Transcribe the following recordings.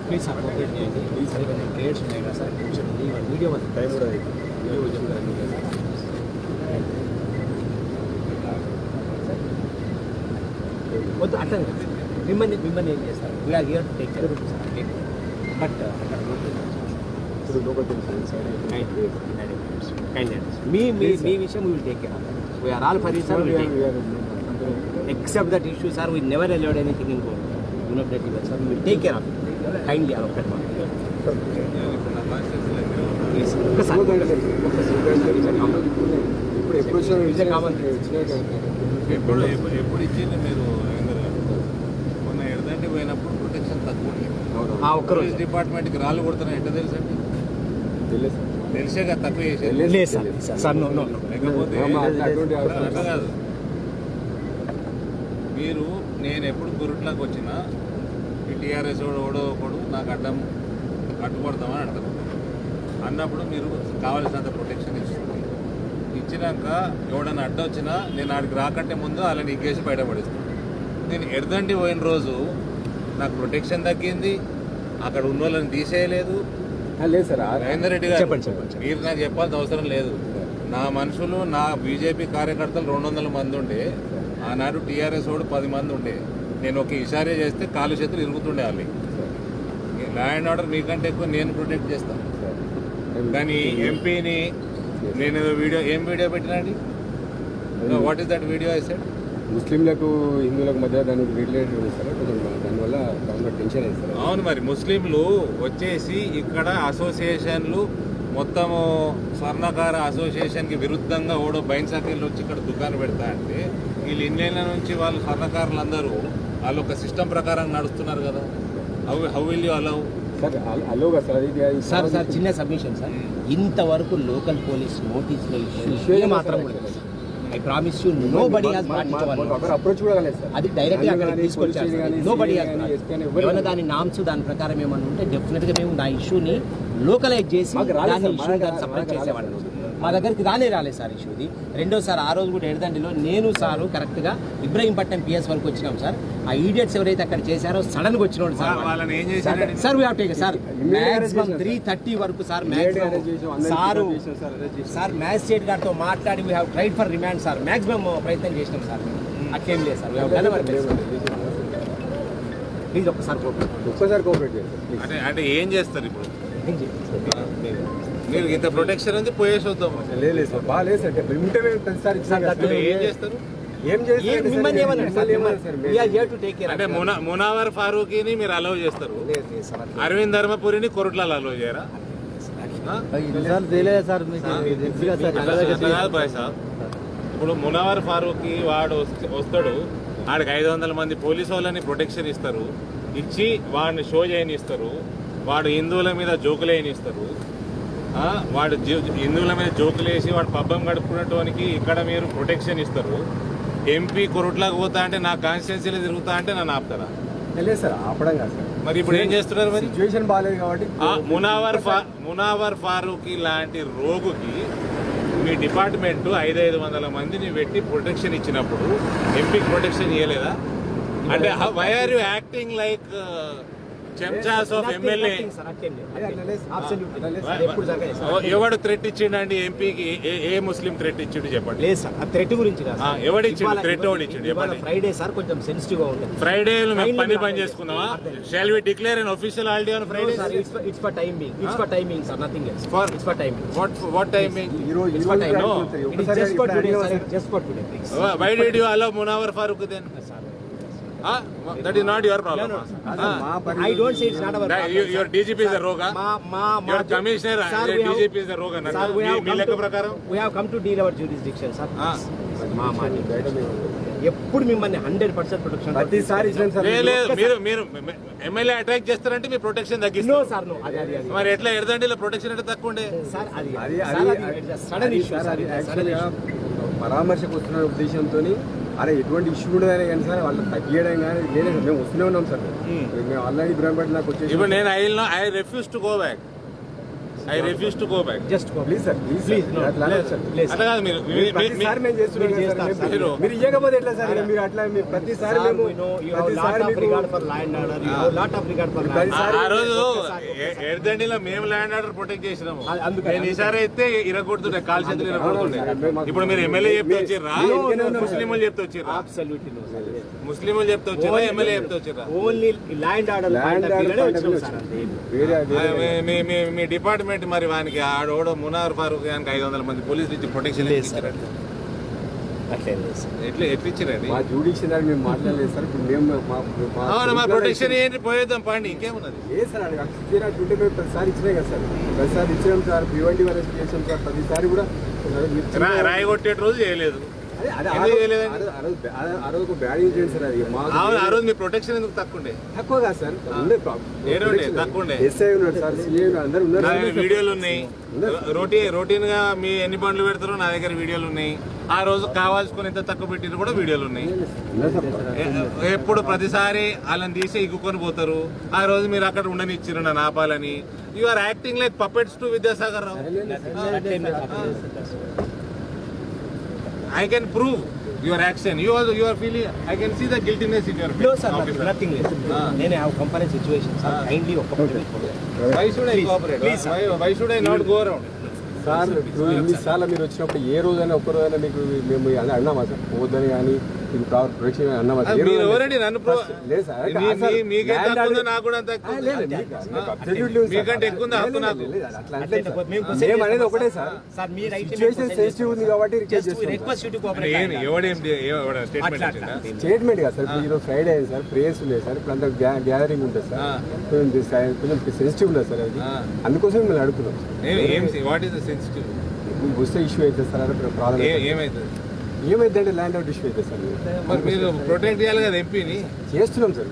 Please sir cooperate చేయండి. Please sir ఇవన్నీ creates ఉన్నాయి కదా సార్, కొంచెం వీడియో టైం కూడా వీడియో చెప్తారు వద్దు అట్లా మిమ్మల్ని ఏం చేస్తారు. We are here to take care sir. But అక్కడ ఇప్పుడు లోకల్ మీ విషయం will take care. We are all for sir, except that issue sir, we never allowed anything in court. You know that sir, we will take care of it kindly. Please ఎప్పుడు ఇచ్చింది మీరు మొన్న ఎడదండి పోయినప్పుడు protection తక్కువ ఒక్కరోజు డిపార్ట్మెంట్కి రాళ్ళు కొడుతున్నాయి. ఎట్లా తెలుసు అండి? తెలిసే కదా తక్కువ చేసేది. లేకపోతే కాదు. మీరు నేను ఎప్పుడు గురుట్లోకి వచ్చినా ఈ టీఆర్ఎస్ ఓడో ఒకడు నాకు అడ్డుపడతామని అంటారు. అన్నప్పుడు మీరు కావాల్సినంత ప్రొటెక్షన్ ఇస్తుంది. ఇచ్చినాక ఎవడన్నా అడ్డు వచ్చినా నేను ఆడికి రాకంటే ముందు వాళ్ళని ఇగ్గేసి బయటపడిస్తాను. నేను ఎడదండి పోయిన రోజు నాకు ప్రొటెక్షన్ తగ్గింది, అక్కడ ఉన్న వాళ్ళని తీసేయలేదు. లేదు సార్ మహేందర్ రెడ్డి గారు మీరు నాకు చెప్పాల్సిన అవసరం లేదు. నా మనుషులు, నా బీజేపీ కార్యకర్తలు 200 మంది ఉండే, ఆనాడు టీఆర్ఎస్ వాడు 10 మంది ఉండే. నేను ఒక ఇషారే చేస్తే కాలు చేతులు ఇరుగుతుండే వాళ్ళకి. లా అండ్ ఆర్డర్ మీకంటే ఎక్కువ నేను ప్రొటెక్ట్ చేస్తాను. కానీ ఎంపీని నేను ఏం వీడియో పెట్టినా అండి? What is that video? I said ముస్లింలకు హిందువులకు మధ్య దాన్ని రిలేటెడ్ చేస్తారు, కొంచెం దానివల్ల గవర్నమెంట్ టెన్షన్ వేస్తారు. అవును, మరి ముస్లింలు వచ్చేసి ఇక్కడ అసోసియేషన్లు మొత్తము స్వర్ణకార అసోసియేషన్కి విరుద్ధంగా ఓడో బైన్ సర్కిల్ వచ్చి ఇక్కడ దుకాణం పెడతా అంటే వీళ్ళు ఇన్నేళ్ళ నుంచి వాళ్ళు స్వర్ణకారులు అందరూ వాళ్ళు ఒక సిస్టమ్ ప్రకారం నడుస్తున్నారు కదా. How will you allow? Sir చిన్న సబ్మిషన్ సార్, ఇంతవరకు లోకల్ పోలీస్ నోటీసులు ఇష్యూ మాత్రం I promise you nobody has approach కూడా లేదు సార్. అది డైరెక్ట్గా అక్కడ తీసుకొచ్చారు. నోబడీ ఏమైనా దాని నామ్స్ దాని ప్రకారం ఏమన్నా ఉంటే డెఫినెట్గా మేము నా ఇష్యూని లోకలైజ్ చేసి దాన్ని సపరేట్ చేసేవాళ్ళం. మా దగ్గరికి రాలేదు సార్ ఇష్యూది. రెండోసారి ఆ రోజు కూడా ఎడదండిలో నేను సారు కరెక్ట్గా ఇబ్రహీంపట్నం పిఎస్ వరకు వచ్చినాం సార్. ఆ ఈడియట్స్ ఎవరైతే అక్కడ చేశారో సడన్గా వచ్చినోడు sir. Sir we have take sir maximum 3:30 వరకు సార్ సార్ మ్యాజిస్ట్రేట్ గారితో మాట్లాడి we have tried for remand sir. Maximum ప్రయత్నం చేసినాం సార్. అట్లేం లేదు సార్. ప్లీజ్ ఒక్కసారి కోఆపరేట్ చేస్తారు. అంటే ఏం చేస్తారు ఇప్పుడు? మీరు ఇంత ప్రొటెక్షన్ ఉంది పోయేసి వద్దాం. లేదు సార్, బాగాలేదు సార్. ఏం చేస్తారు? అంటే మునావర్ ఫారూఖీని మీరు అలౌ చేస్తారు, అరవింద్ ధర్మపురిని కొరుట్లలో అలౌ చేయరా? ఇప్పుడు మునావర్ ఫారూఖీ వాడు వస్తాడు, ఆడికి 500 మంది పోలీసు వాళ్ళని ప్రొటెక్షన్ ఇస్తారు, ఇచ్చి వాడిని షో చేయనిస్తారు. వాడు హిందువుల మీద జోకులు వేయనిస్తారు. వాడు హిందువుల మీద జోకులు వేసి వాడు పబ్బం గడుపుకునేటానికి ఇక్కడ మీరు ప్రొటెక్షన్ ఇస్తారు. ఎంపీ కొరుట్లకు పోతా అంటే నా కాన్స్టిట్యున్సీలో తిరుగుతా అంటే నన్ను ఆపుతారా? లేదు సార్, ఆపడం కాదు సార్. మరి ఇప్పుడు ఏం చేస్తున్నారు? మరి సిచ్యువేషన్ బాగాలేదు కాబట్టి మునావర్ ఫారూఖీ లాంటి రోగుకి మీ డిపార్ట్మెంట్ 500 మందిని పెట్టి ప్రొటెక్షన్ ఇచ్చినప్పుడు ఎంపీకి ప్రొటెక్షన్ ఇవ్వలేదా? అంటే why are you acting like chamchas of MLA? ఎవడు థ్రెట్ ఇచ్చిండండి ఎంపీకి? ఏ ముస్లిం థ్రెట్ ఇచ్చిండు చెప్పండి. లేదు సార్, ఆ థ్రెట్ గురించి ఎవడు ఇచ్చిండు? థ్రెట్ ఎవడు ఇచ్చిండు చెప్పండి. ఫ్రైడే సార్ కొంచెం సెన్సిటివ్ గా ఉంటుంది. ఫ్రైడే మేము పని చేసుకున్నావా? Shall we declare an official holiday on Friday? It's for timing. It's for timing sir, nothing else. It's for timing. What timing? It's for timing. No, it is just for today sir. Just for today please. Why did you allow Munawar Farooq then? That is not your problem. No. I don't say it's not our problem. Your DGP is a roga. Your commissioner, DGP is a roga. We have come to deal our jurisdiction, sir. ఎప్పుడు మిమ్మల్ని 100% protection ప్రతిసారి మీరు MLA attack చేస్తారంటే మీ protection తగ్గిస్తారు sir. మరి ఎట్లా ఎడదండి ఇలా protection అంటే తక్కువ ఉండే సార్? సడన్ ఇష్యూ పరామర్శకు వస్తున్న ఉద్దేశంతో అరే ఎటువంటి ఇష్యూ కూడా కానీ సార్ వాళ్ళు తగ్గియడం కానీ లేదు. మేము వస్తూనే ఉన్నాం సార్. మేము ఆల్రెడీ ఇబ్రాహీంపట్నం నాకు వచ్చేసి ఇప్పుడు నేను I refuse to go back. I refuse to go back. Just please sir please అట్లా అనొద్దు సార్. అట్లా కాదు మీరు ప్రతిసారి నేను చేస్తున్నాను మీరు కదా సార్. చేస్తారు మీరు- మీరు ఇవ్వకపోతే ఎట్లా సార్? మీరు అట్లా మీరు ప్రతిసారి మేము ఆ రోజు ఎడదండిలో మేము ల్యాండ్ ఆర్డర్ ప్రొటెక్ట్ చేసినాము. నేను ఈసారి అయితే ఇరగొడుతుండే కాల్ చేతులు ఇరగొడుతుండే. ఇప్పుడు మీరు ఎమ్మెల్యే చెప్తే వచ్చిర్రా, ముస్లింలు చెప్తే వచ్చిర్రా? ముస్లింలు చెప్తే వచ్చిర్రా, ఎమ్మెల్యే చెప్తే వచ్చిర్రా? ఓన్లీ ల్యాండ్ ఆర్డర్ మీ డిపార్ట్మెంట్ మరి వానికి ఆడోడ మునార్ ఫారూక్ గానికి 500 మంది పోలీసులు ఇచ్చి ప్రొటెక్షన్ ఇచ్చారండి. ఎట్లా ఇచ్చారండి? మా జ్యూడిషియల్ మేము మాట్లాడలేదు సార్. ఇప్పుడు మేము అవును, మా ప్రొటెక్షన్ ఏంటి పోయేద్దాం పండి, ఇంకేమున్నది? ఏ సార్ అది ఉంటే మేము ప్రతిసారి ఇచ్చినాయి కదా సార్. ప్రతిసారి ఇచ్చినాం సార్. ప్రివెంటివ్ అరెస్ట్ చేసాం సార్. ప్రతిసారి కూడా రాయి కొట్టే రోజు చేయలేదు. అదే ఎందుకు చేయలేదండి? ఆ రోజు ఒక బ్యాడ్ ఇన్సిడెంట్ సార్. అది అవును, ఆ రోజు మీ ప్రొటెక్షన్ ఎందుకు తక్కువ ఉండే? తక్కువ కాదు సార్. ఉండే తక్కువ ఉండే. ఎస్ఐ ఉన్నాడు సార్, సిఐ అందరూ ఉన్నారు. నా దగ్గర వీడియోలు ఉన్నాయి. రొటీన్ గా మీ ఎన్ని బండ్లు పెడతారో నా దగ్గర వీడియోలు ఉన్నాయి. ఆ రోజు కావాల్సుకుని ఎంత తక్కువ పెట్టిన కూడా వీడియోలు ఉన్నాయి. ఎప్పుడు ప్రతిసారి వాళ్ళని తీసి ఇగ్గుకొని పోతారు. ఆ రోజు మీరు అక్కడ ఉండనిచ్చారు నన్ను ఆపాలని. You are acting like puppets to Vidyasagar Rao. I can prove your action. You are feeling. I can see the guiltiness in your face. No, sir, nothing less. Then I have company situation, sir. Kindly Why should I cooperate? Please, Why should I not go around? Sir ఇప్పుడు ఇన్నిసార్లు మీరు వచ్చినప్పుడు ఏ రోజైనా ఒక్క రోజైనా మీకు మేము అన్నామా sir? పోద్దని కానీ మీకు ప్రొటెక్షన్ అన్నామా సార్? మీరు ఎవరండి నన్ను లేదు సార్. మీకంటే హక్కు ఉందో నాకు కూడా అంత హక్కు ఉంది. మీకంటే ఎక్కువ ఉందా హక్కు నాకు? అట్లా అంటే మేము అనేది ఒకటే సార్. సిచ్యువేషన్ సెన్సిటివ్ ఉంది కాబట్టి స్టేట్మెంట్ కదా సార్. ఈరోజు ఫ్రైడే అయింది సార్, ప్రేయర్స్ ఉన్నాయి సార్. ఇప్పుడు అంతా గ్యాదరింగ్ ఉంటుంది సార్. కొంచెం సెన్సిటివ్ ఉంటుంది సార్. అది అందుకోసం మిమ్మల్ని అడుగుతున్నాం. What is the sensitive? వస్తే ఇష్యూ అవుతుంది సార్. ప్రాబ్లం ఏమైతుంది? ఏమైందంటే ల్యాండ్ అవుట్ ఇష్యూ అవుతుంది సార్. మరి మీరు ప్రొటెక్ట్ చేయాలి కదా ఎంపీని. చేస్తున్నాం సార్.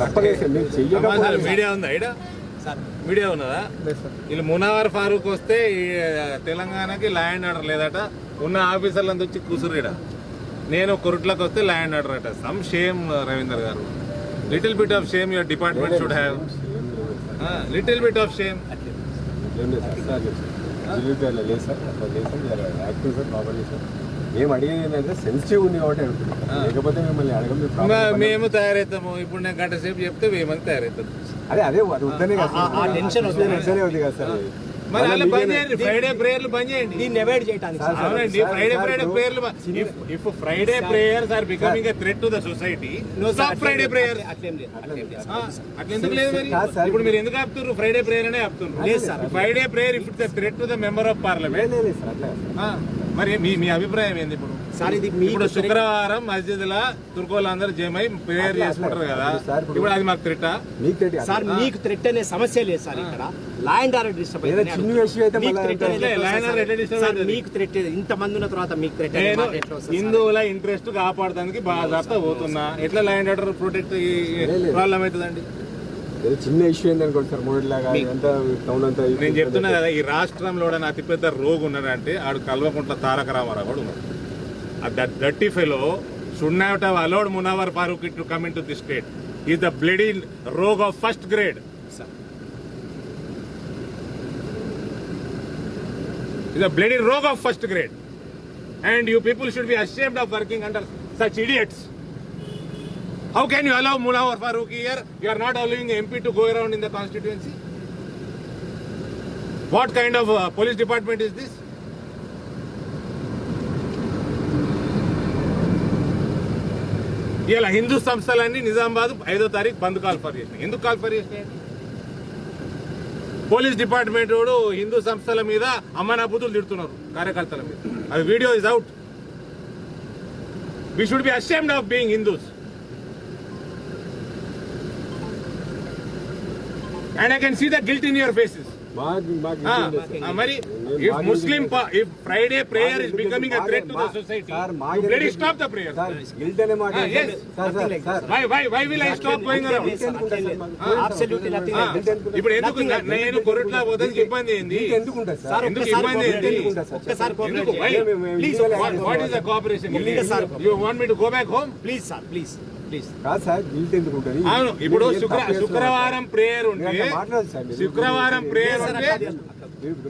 తప్పలేదు సార్. మీరు చెయ్యకపోతే మీడియా ఉందా? మీడియా ఉన్నదా? వీళ్ళు మునావర్ ఫారూక్ వస్తే ఈ తెలంగాణకి ల్యాండ్ ఆర్డర్ లేదట. ఉన్న ఆఫీసర్లంతా వచ్చి కూసురీడ. నేను కొరుట్లకు వస్తే ల్యాండ్ ఆర్డర్ అట. సమ్ షేమ్ రవీందర్ గారు. Little bit of shame your department should have. Little bit of shame. లేదు సార్. లేదు sir. Active sir. Properly sir. మేము అడిగేది ఏంటంటే సెన్సిటివ్ ఉంది కాబట్టి అడుగుతున్నాం. లేకపోతే మిమ్మల్ని అడగం. మేము తయారవుతాము. ఇప్పుడు నేను గంట సేపు చెప్తే 1000 మంది తయారవుతారు. అదే అది వద్దనే కదా సార్. టెన్షన్ ఉంది కదా సార్. మరి అలా బంద్ చేయండి. ఫ్రైడే ప్రేయర్లు బంద్ చేయండి. దీన్ని అవాయిడ్ చేయడానికి. అవునండి, ఫ్రైడే ప్రేయర్లు. If Friday prayers are becoming a threat to the society, stop Friday prayer. అట్లా ఎందుకు లేదు మరి? ఇప్పుడు మీరు ఎందుకు ఆపుతున్నారు? ఫ్రైడే ప్రేయర్ అనే ఆపుతున్నారు. Friday prayer if it's threat to the member of parliament. మరి మీ అభిప్రాయం ఏంది? ఇప్పుడు సార్ ఇది ఇప్పుడు శుక్రవారం మస్జిద్ లా తుర్కోలందరూ జమై ప్రేయర్ చేసుకుంటారు కదా. ఇప్పుడు అది మాకు థ్రెట్టా? సార్ మీకు థ్రెట్ అనే సమస్య లేదు సార్. ఇక్కడ ల్యాండ్ ఆర్డర్ డిస్టర్బ్ చిన్న ఇష్యూ అయితే మీకు థ్రెట్ ఇంత మంది ఉన్న తర్వాత మీకు థ్రెట్. హిందువుల ఇంట్రెస్ట్ కాపాడడానికి బాగా పోతున్నా. ఎట్లా ల్యాండ్ ఆర్డర్ ప్రొటెక్ట్ ప్రాబ్లం అవుతుందండి? చిన్న ఇష్యూ ఏందనుకోండి సార్. మూడేలాగా టౌన్ అంతా నేను చెప్తున్నా కదా, ఈ రాష్ట్రంలో అతిపెద్ద రోగు ఉన్నాడంటే ఆడు కల్వకుంట్ల తారక రామారావు కూడా ఉన్నాడు. That dirty fellow should not have allowed Munawar Farooqi to come into this state. He is the bloody rogue of first grade. He is a bloody rogue of first grade. And you people should be ashamed of working under such idiots. How can you allow Munawar Farooqi here? You are not allowing the MP to go around in the constituency. What kind of police department is this? ఇలా హిందూ సంస్థలన్నీ నిజామాబాద్ 5వ తారీఖు బంద్ call for చేసినాయి. ఎందుకు call for చేసినాయి? Police department వాడు హిందూ సంస్థల మీద అమ్మనా బూతులు తిడుతున్నారు కార్యకర్తల మీద. అది video is out. We should be ashamed of being Hindus. And I can see the guilt in your faces. మరి if Muslim if Friday prayer is becoming a threat to the society, you bloody stop the prayer. Yes. Why will I stop going around? Absolutely nothing. ఇప్పుడు ఎందుకు నేను కొరట్లా పోతానికి ఇబ్బంది ఏంది? ఎందుకు ఇబ్బంది ఏంది? What is the cooperation? You want me to go back home? Please sir, please. Please. కాదు sir guilt ఎందుకు ఉంటుంది? అవును, ఇప్పుడు మీరు ఏం తప్పు చేస్తున్నారు శుక్రవారం ప్రేయర్ మీరు ఉంటే అట్లా మాట్లాడదు సార్ మీరు. శుక్రవారం ప్రేయర్ ఉంటే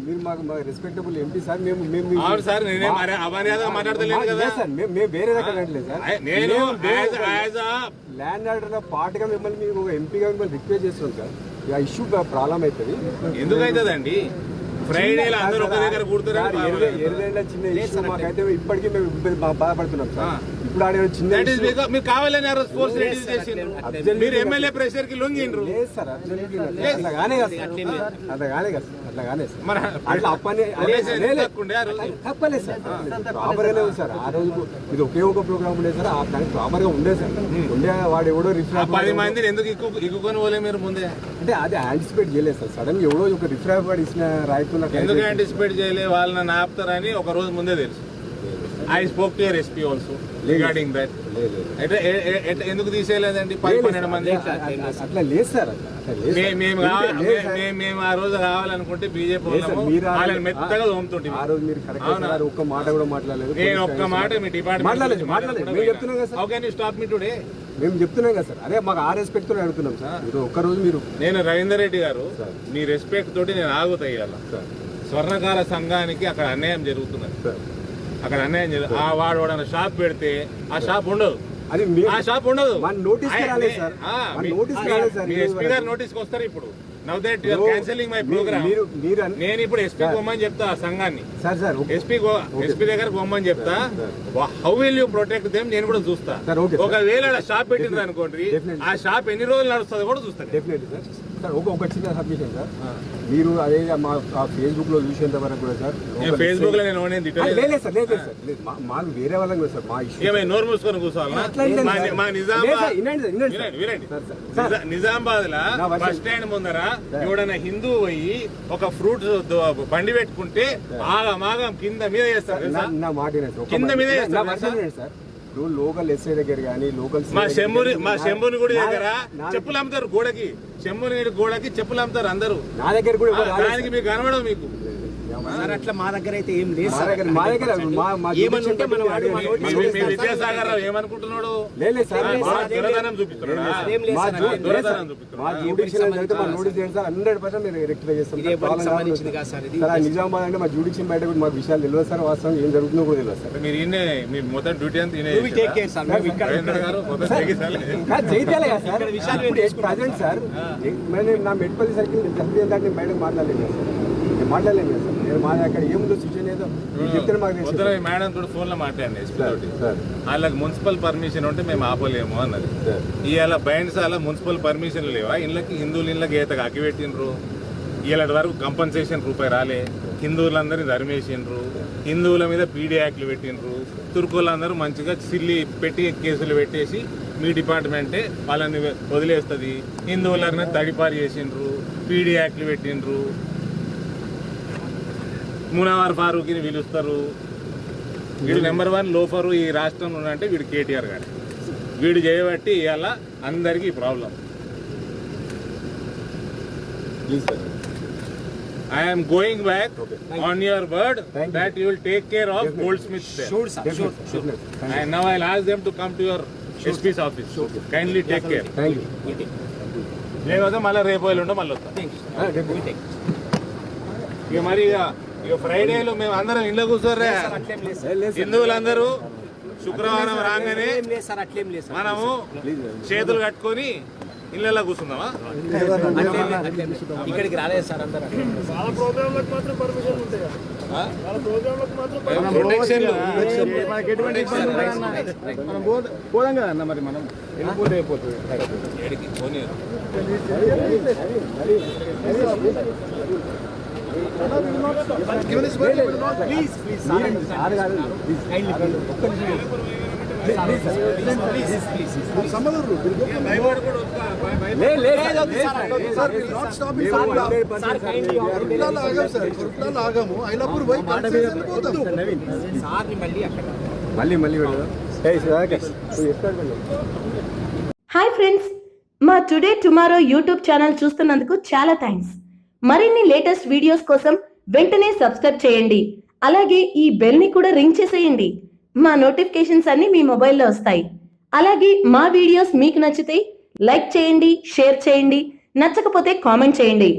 మీరు మాకు రెస్పెక్టబుల్ ఎంపీ సార్. మేము అవును సార్, నేనేం అమర్యాదగా మాట్లాడతలేను కదా సార్. మేము వేరే రకాలు అంటలేదు సార్. నేను ల్యాండ్ ఆర్డర్ లో పార్ట్గా మిమ్మల్ని మీరు ఒక ఎంపీగా మిమ్మల్ని రిక్వెస్ట్ చేస్తున్నాం సార్. ఆ ఇష్యూ ప్రాబ్లం అవుతుంది. ఎందుకు అవుతుందండి? ఫ్రైడేలో అందరూ ఒక దగ్గర కూర్చుంటారు. ఎర్రగడ్డ చిన్న ఇష్యూ మాకైతే ఇప్పటికీ మేము బాధపడుతున్నాం సార్. ఇప్పుడు ఆడే చిన్న మీరు కావాలని ఆ రోజు ఫోర్స్ రెడ్యూస్ చేసిండ్రు, మీరు ఎమ్మెల్యే ప్రెషర్ కి లొంగిండ్రు. లేదు సార్, అట్లాగానే కదా సార్. అట్లాగానే కదా సార్. అట్లాగానే సార్. మరి అట్లా అప్పని తప్పలేదు సార్. ప్రాపర్ గానే ఉంది సార్. ఆ రోజు ఇది ఒకే ఒక ప్రోగ్రామ్ ఉండే సార్. దానికి ప్రాపర్ గా ఉండే సార్. ఉండే వాడు ఎవడో రిఫ్రాక్ట్ 10 మందిని ఎందుకు ఇక్కుకొని పోలే మీరు ముందే? అంటే అది యాంటిసిపేట్ చేయలేదు సార్. సడన్ గా ఎవడో ఒక రిఫ్రాక్ట్ వాడు ఇచ్చిన రాయితున్న ఎందుకు యాంటిసిపేట్ చేయలే? వాళ్ళని ఆపుతారని ఒక రోజు ముందే తెలుసు. I spoke to your SP also regarding that. అయితే ఎందుకు తీసేయలేదండి? 12 మంది అట్లా లేదు సార్. మేము ఆ రోజు కావాలనుకుంటే బీజేపీ వాళ్ళని మెత్తగా తోముతుంటే ఆ రోజు మీరు కరెక్ట్ ఒక్క మాట కూడా మాట్లాడలేదు. నేను ఒక్క మాట మీ డిపార్ట్మెంట్ మాట్లాడలేదు. మేము చెప్తున్నాం కదా sir. How can you stop me today? మేము చెప్తున్నాం కదా సార్. అరే మాకు ఆ రెస్పెక్ట్ తో అడుగుతున్నాం సార్. మీరు ఒక్కరోజు మీరు నేను రవీందర్ రెడ్డి గారు మీ రెస్పెక్ట్ తోటి నేను ఆగుతాయ్యాల. స్వర్ణకార సంఘానికి అక్కడ అన్యాయం జరుగుతున్నది. అక్కడ అన్యాయం జరుగుతుంది. ఆ వాడు షాప్ పెడితే ఆ షాప్ ఉండదు. అది ఆ షాప్ ఉండదు. నోటీస్ ఎస్పీ గారు నోటీస్కి వస్తారు. ఇప్పుడు now that you are cancelling my programme. నేను ఇప్పుడు ఎస్పీ గొమ్మని చెప్తా ఆ సంఘాన్ని. ఎస్పీ దగ్గర గొమ్మని చెప్తా. How will you protect them నేను కూడా చూస్తా. ఒకవేళ షాప్ పెట్టింది అనుకోండి, ఆ షాప్ ఎన్ని రోజులు నడుస్తుందో కూడా చూస్తాను. ఒక చిన్న సబ్మిషన్ సార్. మీరు అదే మా ఫేస్బుక్ లో చూసేంత వరకు కూడా సార్, ఫేస్బుక్ లో నేను లేదు సార్. మాకు వేరే వాళ్ళకి సార్ మా ఇష్యూ ఏమైనా నోరు మూసుకొని కూర్చోవాలా? మా నిజామాబాద్ లా బస్ స్టాండ్ ముందర ఎవడైనా హిందూ పోయి ఒక ఫ్రూట్ బండి పెట్టుకుంటే ఆగం కింద మీద చేస్తారు. కింద మీద చేస్తారు సార్. ఇప్పుడు లోకల్ ఎస్ఐ దగ్గర కానీ లోకల్ మా శంభుని గుడి దగ్గర చెప్పులు అమ్ముతారు. గోడకి శంభుని గోడకి చెప్పులు అమ్ముతారు అందరూ. నా దగ్గర కూడా దానికి మీకు కనబడవు. మీకు అట్లా మా దగ్గర అయితే ఏం లేదు. విద్యాసాగర్ రావు ఏమనుకుంటున్నాడు? దురదనం చూపిస్తున్నాడు. నిజామాబాద్ అంటే మా జ్యూడిషియల్ బయట కూడా మాకు విషయాలు తెలియదు సార్. వాస్తవం ఏం జరుగుతుందో కూడా తెలియదు సార్. మీరు ఇన్నే మీ మొత్తం డ్యూటీ అంతా ప్రజెంట్ సార్. నా మెట్పల్లి సర్కిల్ నేను బయటకు మాట్లాడలేదు సార్. నేను మా అక్కడ ఏముందో సిచ్యువేషన్ ఏదో చెప్తే మాకు మేడం తోటి ఫోన్ లో మాట్లాడండి. వాళ్ళకి మున్సిపల్ పర్మిషన్ ఉంటే మేము ఆపలేము అన్నది. ఇవాళ బైండ్సాల మున్సిపల్ పర్మిషన్ లేవా? ఇళ్ళకి హిందువుల ఇళ్ళకి ఈతకు అక్కిపెట్టిండ్రు. ఇవాళ వరకు కంపన్సేషన్ రూపాయి రాలే. హిందువులందరినీ ధర్మేసిండ్రు. హిందువుల మీద పీడీ యాక్ట్లు పెట్టిండ్రు. తుర్కులందరూ మంచిగా సిల్లి పెట్టి కేసులు పెట్టేసి మీ డిపార్ట్మెంటే వాళ్ళని వదిలేస్తుంది. హిందువులన్నీ తడిపారు చేసిండ్రు. పీడీ యాక్ట్లు పెట్టిండ్రు. మునవర్ ఫారూక్ని పిలుస్తారు. వీడు నెంబర్ 1 లోఫరు ఈ రాష్ట్రంలో అంటే వీడు కేటీఆర్ గారు. వీడు చేయబట్టి ఇవాళ అందరికీ problem. I am going back on your word that you will take care of Goldsmith there. Sure. And now I'll ask them to come to your SP's office. Kindly take care. లేకపోతే మళ్ళీ రేపు వెళ్ళుండో మళ్ళీ వస్తాం. ఇక మరి ఇక ఫ్రైడేలో మేము అందరం ఇళ్ళ కూర్చోర్రే. హిందువులందరూ శుక్రవారం రాగానే మనము చేతులు కట్టుకొని ఇళ్ళలో కూర్చుందామా? ఇక్కడికి రాలేదు సార్. అందరూ పోదాం కదా అన్న. మరి మనం వెళ్ళిపోతే అయిపోతుంది. హాయ్ ఫ్రెండ్స్, మా టుడే టుమారో యూట్యూబ్ ఛానల్ చూస్తున్నందుకు చాలా థ్యాంక్స్. మరిన్ని లేటెస్ట్ వీడియోస్ కోసం వెంటనే సబ్స్క్రైబ్ చేయండి. అలాగే ఈ బెల్ ని కూడా రింగ్ చేసేయండి. మా నోటిఫికేషన్స్ అన్ని మీ మొబైల్లో వస్తాయి. అలాగే మా వీడియోస్ మీకు నచ్చితే లైక్ చేయండి, షేర్ చేయండి, నచ్చకపోతే కామెంట్ చేయండి.